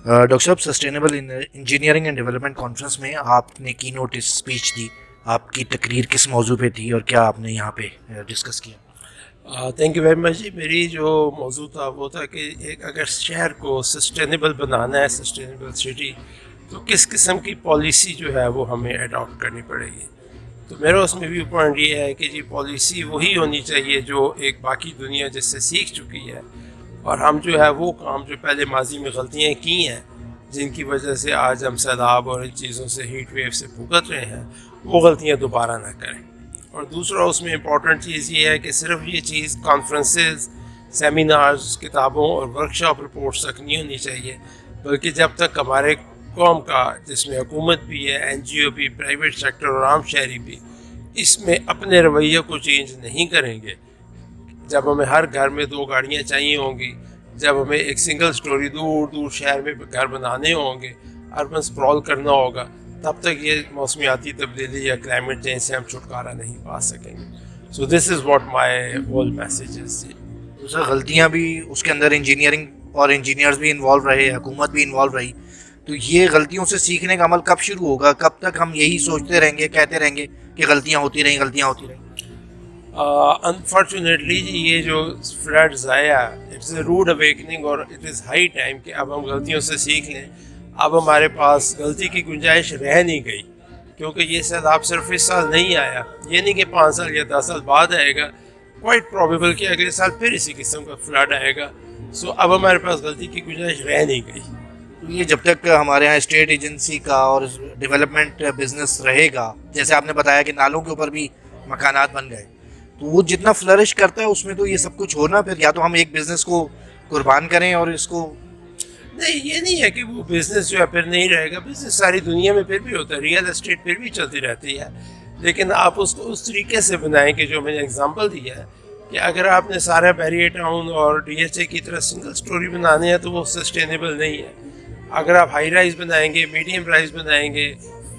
Doctor साहब, sustainable engineering and development conference में आपने की नोट स्पीच दी, आपकी तकरीर किस मौजू पे थी और क्या आपने यहाँ पे डिस्कस किया? थैंक यू वेरी मच जी। मेरी जो मौजू था वो था कि एक अगर शहर को सस्टेनेबल बनाना है, सस्टेनेबल सिटी, तो किस किस्म की पॉलिसी जो है वो हमें अडॉप्ट करनी पड़ेगी। तो मेरा उसमें व्यू पॉइंट ये है कि जी पॉलिसी वही होनी चाहिए जो एक बाकी दुनिया जिससे सीख चुकी है, और हम जो है वो काम जो पहले माजी में गलतियाँ की हैं जिनकी वजह से आज हम सैलाब और इन चीज़ों से, हीट वेव से भुगत रहे हैं, वो गलतियाँ दोबारा ना करें। और दूसरा उसमें इम्पॉर्टेंट चीज़ ये है कि सिर्फ ये चीज़ कॉन्फ्रेंसेस, सेमिनार्स, किताबों और वर्कशॉप रिपोर्ट्स तक नहीं होनी चाहिए, बल्कि जब तक हमारे कौम का, जिसमें हुकूमत भी है, NGO भी, प्राइवेट सेक्टर और आम शहरी भी, इसमें अपने रवैये को चेंज नहीं करेंगे, जब हमें हर घर में 2 गाड़ियाँ चाहिए होंगी, जब हमें एक सिंगल स्टोरी दूर दूर शहर में घर बनाने होंगे, अर्बन स्प्रॉल करना होगा, तब तक ये मौसमियाती तब्दीली या क्लाइमेट चेंज से हम छुटकारा नहीं पा सकेंगे। So this is what my whole message is. दूसरा, गलतियाँ भी उसके अंदर इंजीनियरिंग और इंजीनियर्स भी इन्वॉल्व रहे, हुकूमत भी इन्वॉल्व रही, तो ये गलतियों से सीखने का अमल कब शुरू होगा? कब तक हम यही सोचते रहेंगे, कहते रहेंगे कि गलतियाँ होती रहीं, गलतियाँ होती रहीं? अनफॉर्चुनेटली ये जो फ्लड्स आया, इट्स ए रूड अवेकनिंग, और इट इज़ हाई टाइम कि अब हम गलतियों से सीख लें। अब हमारे पास गलती की गुंजाइश रह नहीं गई, क्योंकि ये सैलाब सिर्फ इस साल नहीं आया, ये नहीं कि 5 साल या 10 साल बाद आएगा, क्वाइट प्रोबेबल कि अगले साल फिर इसी किस्म का फ्लड आएगा। सो अब हमारे पास गलती की गुंजाइश रह नहीं गई। तो ये जब तक हमारे यहाँ स्टेट एजेंसी का और डेवलपमेंट बिजनेस रहेगा, जैसे आपने बताया कि नालों के ऊपर भी मकानात बन गए, तो वो जितना फ्लरिश करता है उसमें तो ये सब कुछ होना, फिर या तो हम एक बिज़नेस को कुर्बान करें और इसको। नहीं, ये नहीं है कि वो बिज़नेस जो है फिर नहीं रहेगा। बिज़नेस सारी दुनिया में फिर भी होता है, रियल एस्टेट फिर भी चलती रहती है, लेकिन आप उसको उस तरीके से बनाएं कि जो मैंने एग्जांपल दिया है, कि अगर आपने सारा बैरियर टाउन और DHA की तरह सिंगल स्टोरी बनाने हैं तो वो सस्टेनेबल नहीं है। अगर आप हाई राइज बनाएंगे, मीडियम राइज बनाएंगे,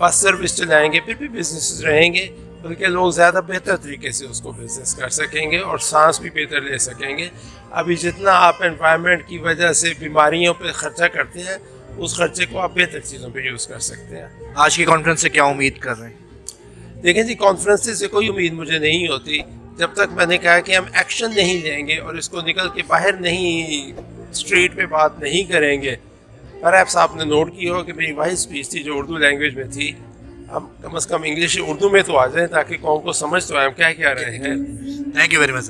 बस सर्विस चलाएंगे, फिर भी बिजनेस रहेंगे, बल्कि लोग ज़्यादा बेहतर तरीके से उसको बिजनेस कर सकेंगे और सांस भी बेहतर ले सकेंगे। अभी जितना आप एनवायरनमेंट की वजह से बीमारियों पे खर्चा करते हैं, उस खर्चे को आप बेहतर चीज़ों पे यूज़ कर सकते हैं। आज की कॉन्फ्रेंस से क्या उम्मीद कर रहे हैं? देखें जी, कॉन्फ्रेंस से कोई उम्मीद मुझे नहीं होती जब तक मैंने कहा कि हम एक्शन नहीं लेंगे और इसको निकल के बाहर नहीं, स्ट्रीट पे बात नहीं करेंगे। पर आपने नोट किया हो कि मेरी वही स्पीच थी जो उर्दू लैंग्वेज में थी, हम कम से कम इंग्लिश उर्दू में तो आ जाएं ताकि कौम को समझ तो आए हम क्या कह रहे हैं। Thank you very much.